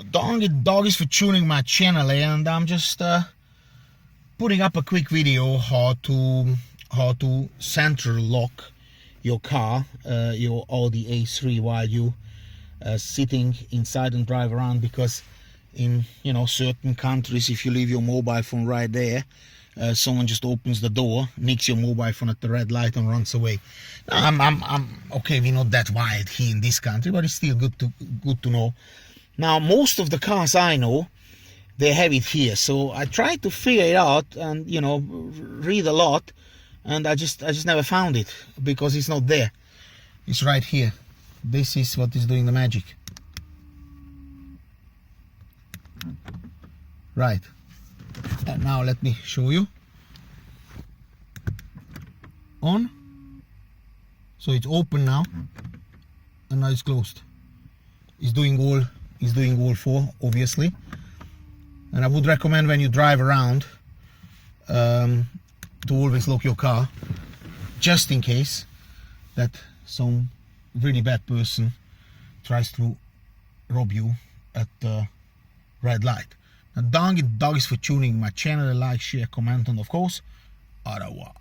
Dog is for tuning my channel, and I'm just putting up a quick video how to central lock your car, your Audi A3, while you sitting inside and drive around, because in certain countries, if you leave your mobile phone right there, someone just opens the door, nicks your mobile phone at the red light and runs away. Now, I'm okay, we're not that wild here in this country, but it's still good to know. Now, most of the cars I know, they have it here, so I tried to figure it out and read a lot, and I just never found it, because it's not there. It's right here. This is what is doing the magic. Right. And now let me show you. On. So it's open now, and now it's closed. It's doing all four, obviously. And I would recommend, when you drive around, to always lock your car, just in case that some really bad person tries to rob you at the red light. Now, dog is for tuning my channel. Like, share, comment, and of course, au revoir.